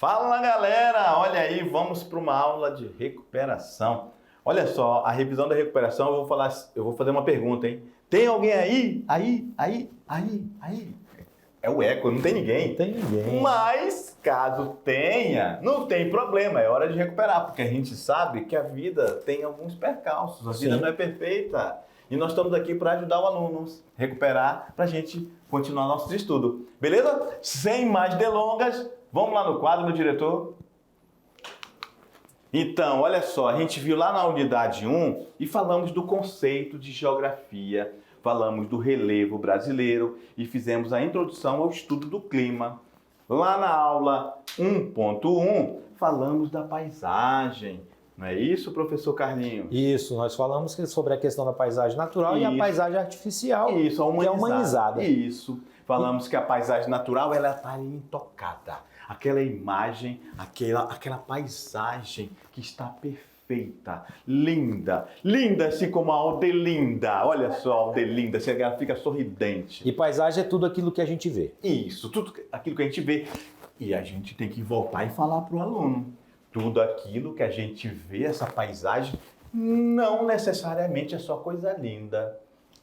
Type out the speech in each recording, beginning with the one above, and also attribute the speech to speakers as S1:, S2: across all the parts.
S1: Fala galera, olha aí, vamos para uma aula de recuperação. Olha só, a revisão da recuperação, eu vou fazer uma pergunta, hein? Tem alguém aí? Aí? É o eco, não tem ninguém.
S2: Não tem ninguém.
S1: Mas, caso tenha, não tem problema, é hora de recuperar, porque a gente sabe que a vida tem alguns percalços, a vida não é perfeita. E nós estamos aqui para ajudar o aluno a recuperar, para a gente continuar nossos estudos. Beleza? Sem mais delongas, vamos lá no quadro, meu diretor. Então, olha só, a gente viu lá na unidade 1 e falamos do conceito de geografia, falamos do relevo brasileiro e fizemos a introdução ao estudo do clima. Lá na aula 1.1, falamos da paisagem. Não é isso, professor Carlinhos?
S2: Isso, nós falamos sobre a questão da paisagem natural e a paisagem artificial,
S1: isso, a
S2: que é humanizada.
S1: Isso, falamos que a paisagem natural ela está ali intocada. Aquela imagem, aquela paisagem que está perfeita, linda, assim como a Aldelinda. Olha só a Aldelinda, ela fica sorridente.
S2: E paisagem é tudo aquilo que a gente vê.
S1: Isso, tudo aquilo que a gente vê. E a gente tem que voltar e falar para o aluno. Tudo aquilo que a gente vê, essa paisagem, não necessariamente é só coisa linda.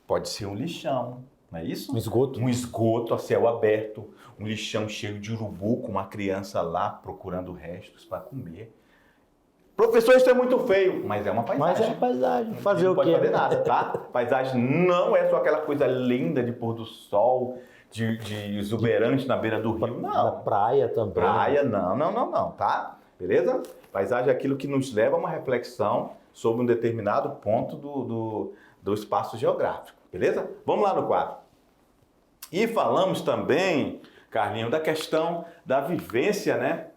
S1: Pode ser um lixão, não é isso?
S2: Um esgoto.
S1: Um esgoto a céu aberto, um lixão cheio de urubu com uma criança lá procurando restos para comer. Professor, isso é muito feio, mas é uma paisagem.
S2: Mas é paisagem. Fazer o quê?
S1: Não pode fazer nada, tá? Paisagem não é só aquela coisa linda de pôr do sol, de exuberante na beira do rio, não.
S2: Na praia também.
S1: Praia, não, tá? Beleza? Paisagem é aquilo que nos leva a uma reflexão sobre um determinado ponto do espaço geográfico, beleza? Vamos lá no quadro. E falamos também, Carlinhos, da questão da vivência, né?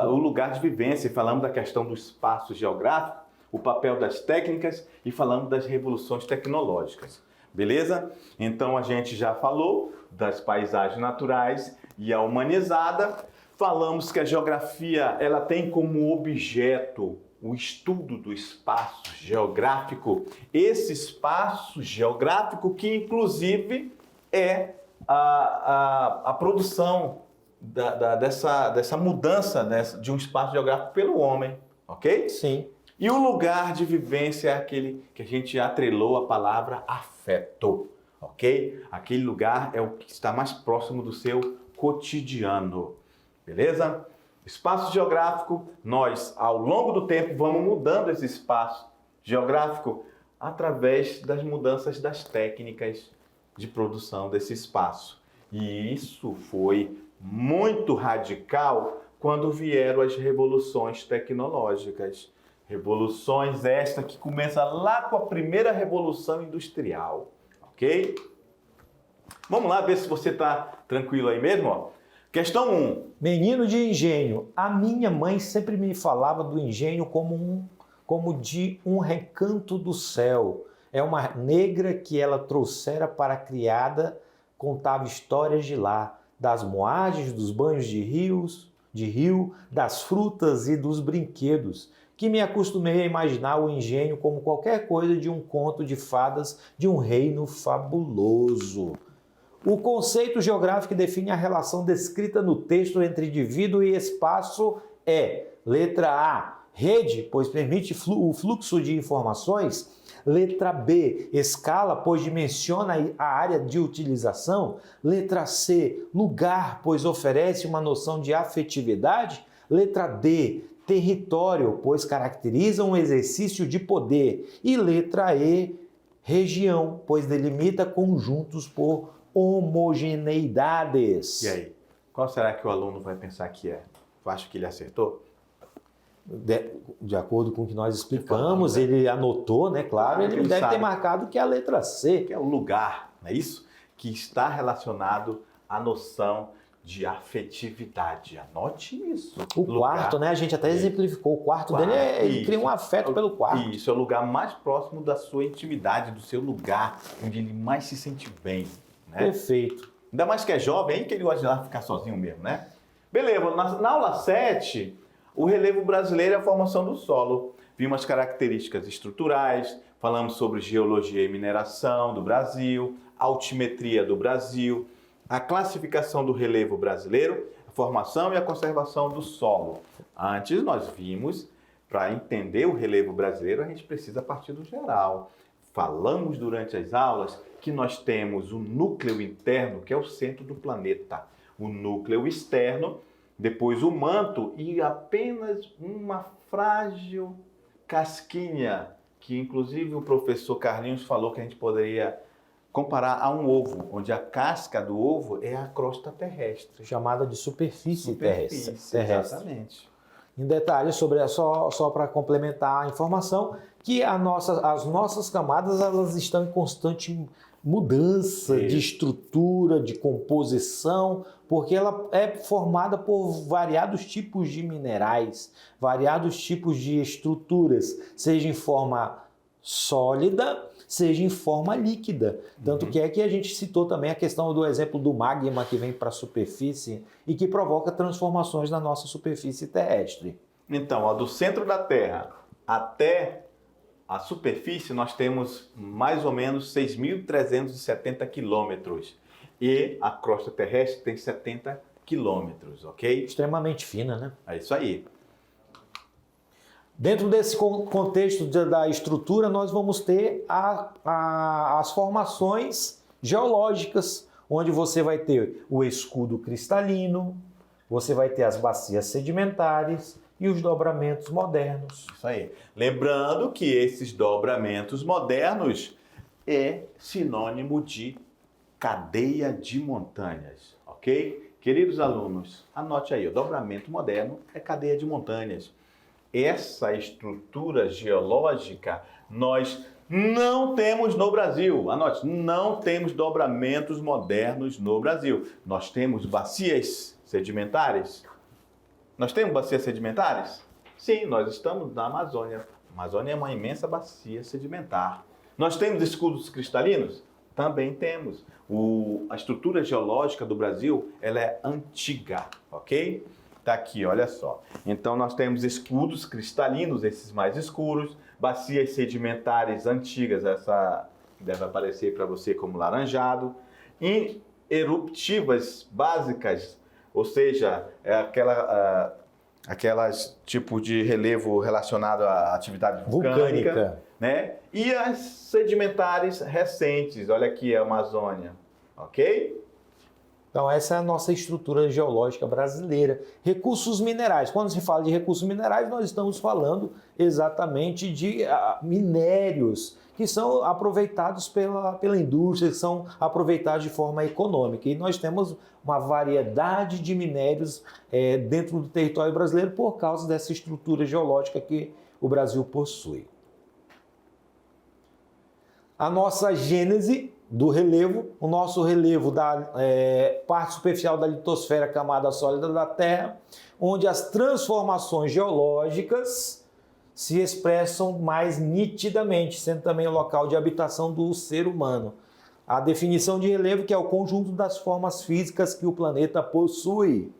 S1: O lugar de vivência, e falamos da questão do espaço geográfico, o papel das técnicas e falamos das revoluções tecnológicas, beleza? Então a gente já falou das paisagens naturais e a humanizada. Falamos que a geografia ela tem como objeto o estudo do espaço geográfico. Esse espaço geográfico que, inclusive, é a produção dessa mudança de um espaço geográfico pelo homem, ok?
S2: Sim.
S1: E o lugar de vivência é aquele que a gente atrelou a palavra afeto, ok? Aquele lugar é o que está mais próximo do seu cotidiano. Beleza? Espaço geográfico, nós ao longo do tempo vamos mudando esse espaço geográfico através das mudanças das técnicas de produção desse espaço. E isso foi muito radical quando vieram as revoluções tecnológicas. Revoluções esta que começa lá com a primeira revolução industrial, ok? Vamos lá ver se você está tranquilo aí mesmo, ó. Questão 1.
S2: Menino de engenho. A minha mãe sempre me falava do engenho como de um recanto do céu. É uma negra que ela trouxera para a criada, contava histórias de lá, das moagens, dos banhos de rio, das frutas e dos brinquedos, que me acostumei a imaginar o engenho como qualquer coisa de um conto de fadas de um reino fabuloso. O conceito geográfico que define a relação descrita no texto entre indivíduo e espaço é: letra A, rede, pois permite o fluxo de informações. Letra B, escala, pois dimensiona a área de utilização. Letra C, lugar, pois oferece uma noção de afetividade. Letra D, território, pois caracteriza um exercício de poder. E letra E, região, pois delimita conjuntos por homogeneidades.
S1: E aí, qual será que o aluno vai pensar que é? Tu acha que ele acertou?
S2: De acordo com o que nós explicamos, ele anotou, né? Claro, ele deve ter marcado que é a letra C.
S1: Que é o lugar, não é isso? Que está relacionado à noção de afetividade. Anote isso.
S2: O quarto, né? A gente até exemplificou. O quarto dele, ele cria um afeto pelo quarto.
S1: Isso, é o lugar mais próximo da sua intimidade, do seu lugar, onde ele mais se sente bem. Né?
S2: Perfeito.
S1: Ainda mais que é jovem, aí que ele gosta de lá ficar sozinho mesmo, né? Beleza, na aula 7, o relevo brasileiro é a formação do solo. Vimos as características estruturais, falamos sobre geologia e mineração do Brasil, altimetria do Brasil, a classificação do relevo brasileiro, formação e a conservação do solo. Antes nós vimos, para entender o relevo brasileiro, a gente precisa partir do geral. Falamos durante as aulas que nós temos o núcleo interno, que é o centro do planeta. O núcleo externo, depois o manto e apenas uma frágil casquinha, que inclusive o professor Carlinhos falou que a gente poderia comparar a um ovo, onde a casca do ovo é a crosta terrestre.
S2: Chamada de superfície terrestre.
S1: Exatamente.
S2: Em detalhe, só para complementar a informação, que as nossas camadas elas estão em constante mudança de estrutura, de composição, porque ela é formada por variados tipos de minerais, variados tipos de estruturas, seja em forma sólida, seja em forma líquida. Tanto que é que a gente citou também a questão do exemplo do magma que vem para a superfície e que provoca transformações na nossa superfície terrestre.
S1: Então, ó, do centro da Terra até a superfície, nós temos mais ou menos 6.370 quilômetros. E a crosta terrestre tem 70 quilômetros, ok?
S2: Extremamente fina, né?
S1: É isso aí.
S2: Dentro desse contexto da estrutura, nós vamos ter as formações geológicas, onde você vai ter o escudo cristalino, você vai ter as bacias sedimentares e os dobramentos modernos.
S1: Isso aí. Lembrando que esses dobramentos modernos é sinônimo de cadeia de montanhas, ok? Queridos alunos, anote aí, o dobramento moderno é cadeia de montanhas. Essa estrutura geológica nós não temos no Brasil. Anote, não temos dobramentos modernos no Brasil. Nós temos bacias sedimentares. Nós temos bacias sedimentares? Sim, nós estamos na Amazônia. A Amazônia é uma imensa bacia sedimentar. Nós temos escudos cristalinos? Também temos. A estrutura geológica do Brasil, ela é antiga, ok? Tá aqui, olha só. Então, nós temos escudos cristalinos, esses mais escuros, bacias sedimentares antigas, essa deve aparecer para você como laranjado, e eruptivas básicas, ou seja, aquelas tipo de relevo relacionado à atividade vulcânica, né? E as sedimentares recentes, olha aqui a Amazônia, ok?
S2: Então, essa é a nossa estrutura geológica brasileira. Recursos minerais. Quando se fala de recursos minerais, nós estamos falando exatamente de minérios que são aproveitados pela indústria, que são aproveitados de forma econômica. E nós temos uma variedade de minérios dentro do território brasileiro por causa dessa estrutura geológica que o Brasil possui. A nossa gênese do relevo, o nosso relevo da parte superficial da litosfera, camada sólida da Terra, onde as transformações geológicas se expressam mais nitidamente, sendo também o local de habitação do ser humano. A definição de relevo, que é o conjunto das formas físicas que o planeta possui.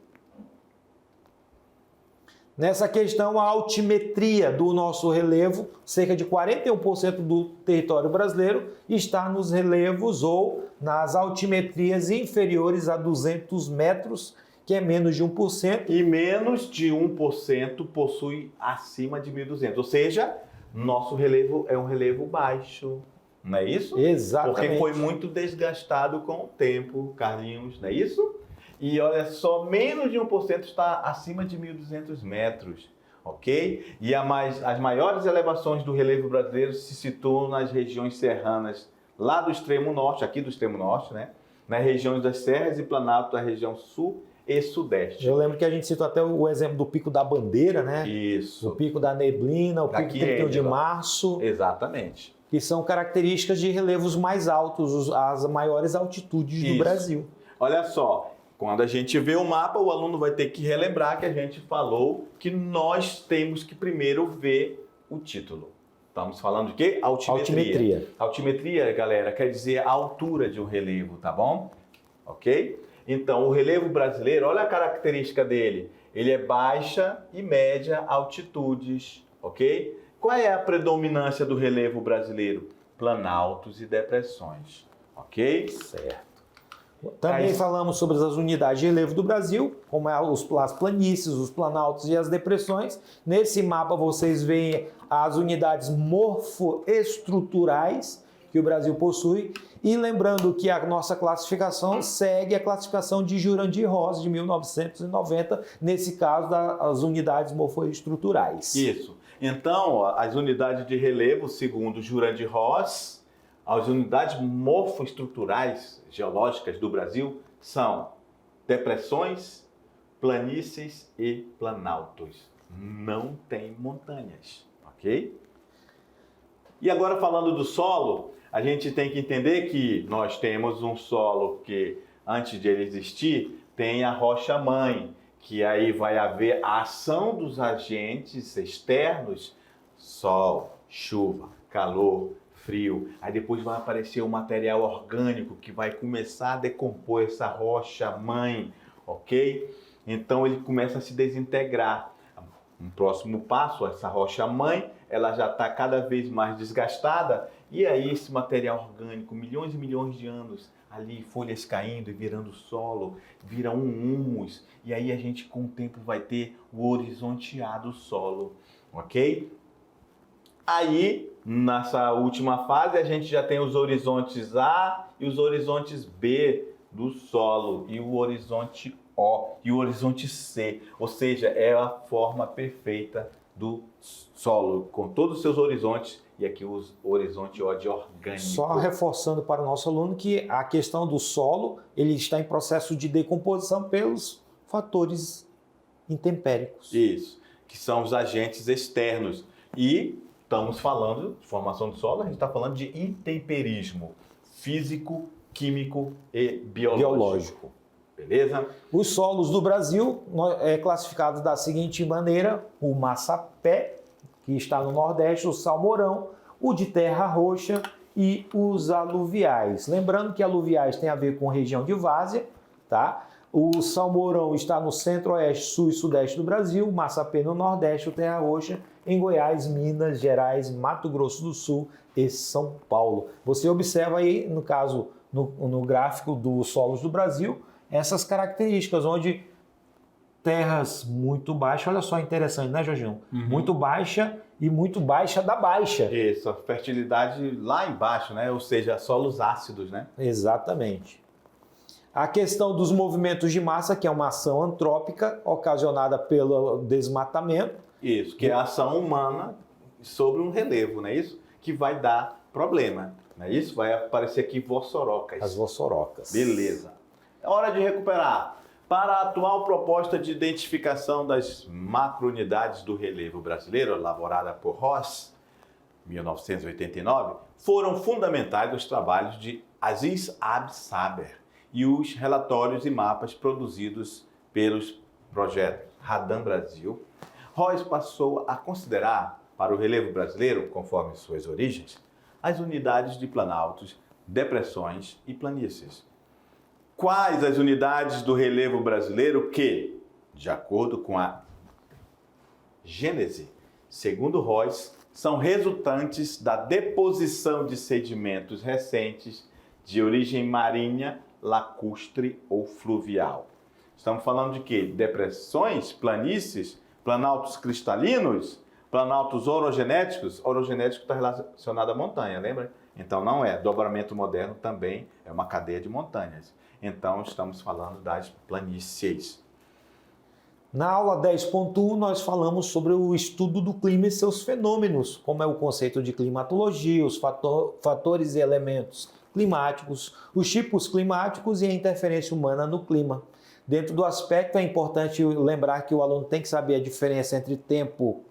S2: Nessa questão, a altimetria do nosso relevo, cerca de 41% do território brasileiro está nos relevos ou nas altimetrias inferiores a 200 metros, que é menos de 1%.
S1: E menos de 1% possui acima de 1.200, ou seja, nosso relevo é um relevo baixo, não é isso?
S2: Exatamente.
S1: Porque foi muito desgastado com o tempo, Carlinhos, não é isso? E olha só, menos de 1% está acima de 1.200 metros, ok? E as maiores elevações do relevo brasileiro se situam nas regiões serranas, lá do extremo norte, aqui do extremo norte, né? Nas regiões das serras e planalto da região sul e sudeste.
S2: Eu lembro que a gente citou até o exemplo do Pico da Bandeira, né?
S1: Isso.
S2: O Pico da Neblina, o Pico 31 de Março.
S1: Exatamente.
S2: Que são características de relevos mais altos, as maiores altitudes do Brasil.
S1: Olha só. Quando a gente vê o mapa, o aluno vai ter que relembrar que a gente falou que nós temos que primeiro ver o título. Estamos falando de quê? Altimetria. Altimetria, galera, quer dizer a altura de um relevo, tá bom? Ok? Então, o relevo brasileiro, olha a característica dele. Ele é baixa e média altitudes, ok? Qual é a predominância do relevo brasileiro? Planaltos e depressões, ok?
S2: Certo. Também falamos sobre as unidades de relevo do Brasil, como as planícies, os planaltos e as depressões. Nesse mapa vocês veem as unidades morfoestruturais que o Brasil possui. E lembrando que a nossa classificação segue a classificação de Jurandir Ross, de 1990, nesse caso das unidades morfoestruturais.
S1: Isso. Então, as unidades de relevo, segundo Jurandir Ross, as unidades morfoestruturais geológicas do Brasil são depressões, planícies e planaltos. Não tem montanhas, ok? E agora falando do solo, a gente tem que entender que nós temos um solo que, antes de ele existir, tem a rocha-mãe, que aí vai haver a ação dos agentes externos, sol, chuva, calor, frio. Aí depois vai aparecer o material orgânico que vai começar a decompor essa rocha-mãe, ok? Então ele começa a se desintegrar. Um próximo passo, essa rocha-mãe, ela já está cada vez mais desgastada e aí esse material orgânico, milhões e milhões de anos, ali folhas caindo e virando solo, vira um humus e aí a gente com o tempo vai ter o horizonteado solo, ok? Aí, nessa última fase, a gente já tem os horizontes A e os horizontes B do solo e o horizonte O e o horizonte C, ou seja, é a forma perfeita do solo, com todos os seus horizontes e aqui o horizonte O de orgânico.
S2: Só reforçando para o nosso aluno que a questão do solo, ele está em processo de decomposição pelos fatores intempéricos.
S1: Isso, que são os agentes externos. E estamos falando de formação do solo, a gente está falando de intemperismo físico, químico e biológico. Beleza?
S2: Os solos do Brasil é classificado da seguinte maneira: o massapé, que está no Nordeste, o salmourão, o de terra roxa e os aluviais. Lembrando que aluviais tem a ver com região de várzea, tá? O salmourão está no centro-oeste, sul e sudeste do Brasil, o massapé no Nordeste, o terra roxa em Goiás, Minas Gerais, Mato Grosso do Sul e São Paulo. Você observa aí, no caso, no gráfico dos solos do Brasil, essas características, onde terras muito baixas, olha só, interessante, né, Jorginho? Muito baixa e muito baixa da baixa.
S1: Isso, a fertilidade lá embaixo, né? Ou seja, solos ácidos, né?
S2: Exatamente. A questão dos movimentos de massa, que é uma ação antrópica ocasionada pelo desmatamento.
S1: Isso, que é a ação humana sobre um relevo, não é isso? Que vai dar problema, não é isso? Vai aparecer aqui vossorocas.
S2: As vossorocas.
S1: Beleza. É hora de recuperar. Para a atual proposta de identificação das macrounidades do relevo brasileiro, elaborada por Ross, 1989, foram fundamentais os trabalhos de Aziz Absaber e os relatórios e mapas produzidos pelos projetos Radan Brasil. Ross passou a considerar, para o relevo brasileiro, conforme suas origens, as unidades de planaltos, depressões e planícies. Quais as unidades do relevo brasileiro que, de acordo com a Gênese, segundo Ross, são resultantes da deposição de sedimentos recentes de origem marinha, lacustre ou fluvial? Estamos falando de quê? Depressões, planícies, planaltos cristalinos, planaltos orogenéticos. Orogenético está relacionado à montanha, lembra? Então não é. Dobramento moderno também é uma cadeia de montanhas. Então estamos falando das planícies.
S2: Na aula 10.1 nós falamos sobre o estudo do clima e seus fenômenos, como é o conceito de climatologia, os fatores e elementos climáticos, os tipos climáticos e a interferência humana no clima. Dentro do aspecto é importante lembrar que o aluno tem que saber a diferença entre tempo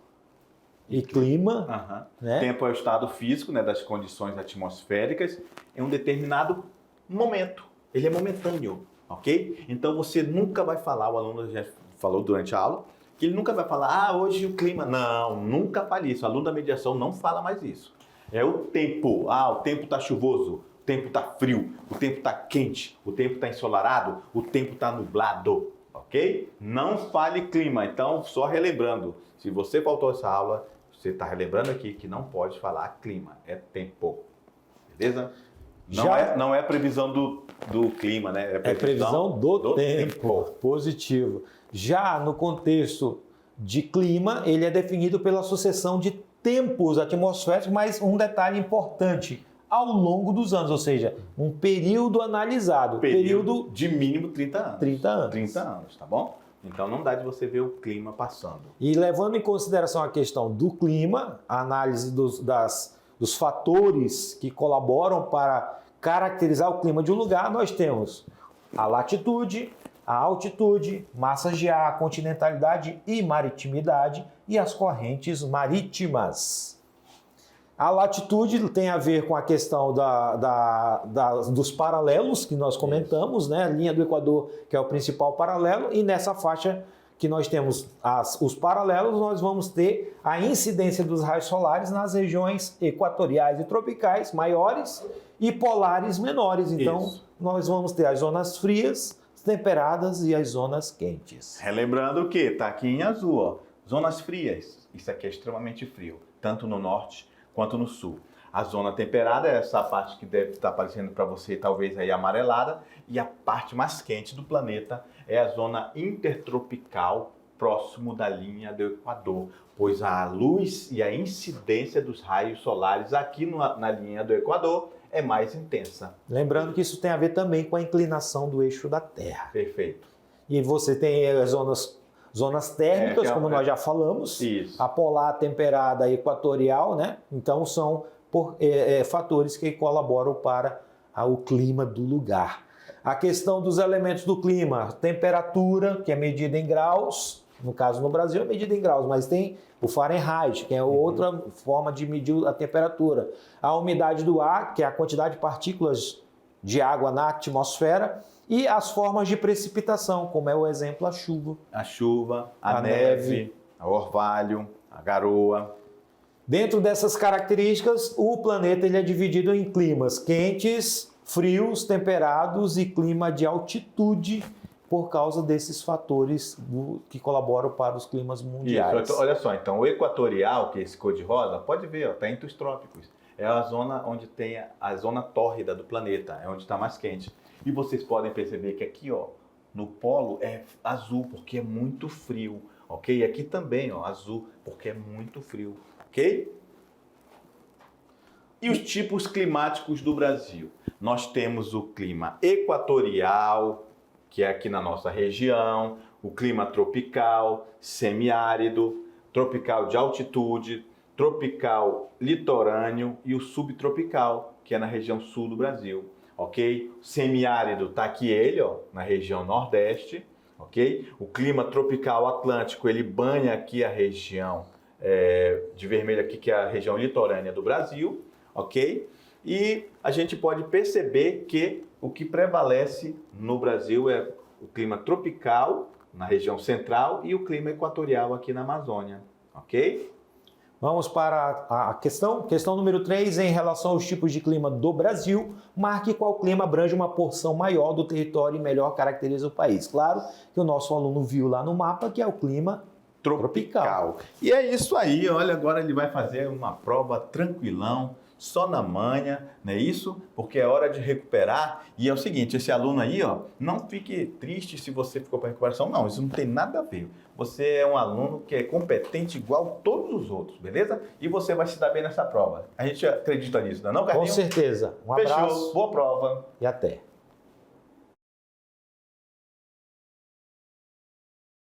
S2: e clima. Né?
S1: Tempo é o estado físico, né, das condições atmosféricas em um determinado momento. Ele é momentâneo, ok? Então você nunca vai falar, o aluno já falou durante a aula, que ele nunca vai falar, hoje o clima. Não, nunca fale isso. O aluno da mediação não fala mais isso. É o tempo. O tempo está chuvoso, o tempo está frio, o tempo está quente, o tempo está ensolarado, o tempo está nublado, ok? Não fale clima. Então, só relembrando, se você faltou essa aula, você está relembrando aqui que não pode falar clima, é tempo. Beleza? Não é previsão do clima, né?
S2: É previsão do tempo. Positivo. Já no contexto de clima, ele é definido pela sucessão de tempos atmosféricos, mas um detalhe importante, ao longo dos anos, ou seja, um período analisado.
S1: Período de mínimo 30 anos.
S2: 30 anos.
S1: 30 anos, tá bom? Então não dá de você ver o clima passando.
S2: E levando em consideração a questão do clima, a análise dos fatores que colaboram para caracterizar o clima de um lugar, nós temos a latitude, a altitude, massas de ar, continentalidade e maritimidade e as correntes marítimas. A latitude tem a ver com a questão dos paralelos que nós comentamos, né? A linha do Equador, que é o principal paralelo, e nessa faixa que nós temos os paralelos, nós vamos ter a incidência dos raios solares nas regiões equatoriais e tropicais maiores e polares menores. Então, nós vamos ter as zonas frias, temperadas e as zonas quentes.
S1: Relembrando que está aqui em azul, ó, zonas frias. Isso aqui é extremamente frio, tanto no norte quanto no sul. A zona temperada é essa parte que deve estar aparecendo para você, talvez aí amarelada, e a parte mais quente do planeta é a zona intertropical, próximo da linha do Equador, pois a luz e a incidência dos raios solares aqui na linha do Equador é mais intensa.
S2: Lembrando que isso tem a ver também com a inclinação do eixo da Terra.
S1: Perfeito.
S2: E você tem as zonas térmicas, como nós já falamos,
S1: isso.
S2: A polar, temperada e equatorial, né? Então são fatores que colaboram para o clima do lugar. A questão dos elementos do clima, temperatura, que é medida em graus, no caso no Brasil é medida em graus, mas tem o Fahrenheit, que é outra forma de medir a temperatura. A umidade do ar, que é a quantidade de partículas de água na atmosfera, e as formas de precipitação, como é o exemplo a chuva.
S1: A chuva, a neve, o orvalho, a garoa.
S2: Dentro dessas características, o planeta ele é dividido em climas quentes, frios, temperados e clima de altitude, por causa desses fatores que colaboram para os climas mundiais.
S1: Isso, olha só, então o equatorial, que é esse cor-de-rosa, pode ver, está entre os trópicos. É a zona onde tem a zona tórrida do planeta, é onde está mais quente. E vocês podem perceber que aqui, ó, no polo é azul, porque é muito frio, ok? E aqui também, ó, azul, porque é muito frio, ok? E os tipos climáticos do Brasil? Nós temos o clima equatorial, que é aqui na nossa região, o clima tropical, semiárido, tropical de altitude, tropical litorâneo e o subtropical, que é na região sul do Brasil, ok? Semiárido está aqui ele, ó, na região nordeste, ok? O clima tropical atlântico, ele banha aqui a região de vermelho aqui, que é a região litorânea do Brasil, ok? E a gente pode perceber que o que prevalece no Brasil é o clima tropical na região central e o clima equatorial aqui na Amazônia, ok?
S2: Vamos para a questão número 3, em relação aos tipos de clima do Brasil, marque qual clima abrange uma porção maior do território e melhor caracteriza o país. Claro que o nosso aluno viu lá no mapa que é o clima tropical.
S1: E é isso aí, olha, agora ele vai fazer uma prova tranquilão, só na manha, não é isso? Porque é hora de recuperar. E é o seguinte, esse aluno aí, ó, não fique triste se você ficou para recuperação. Não, isso não tem nada a ver. Você é um aluno que é competente igual a todos os outros, beleza? E você vai se dar bem nessa prova. A gente acredita nisso, não é não, Carlinhos?
S2: Com certeza. Um abraço.
S1: Fechou. Boa prova.
S2: E até.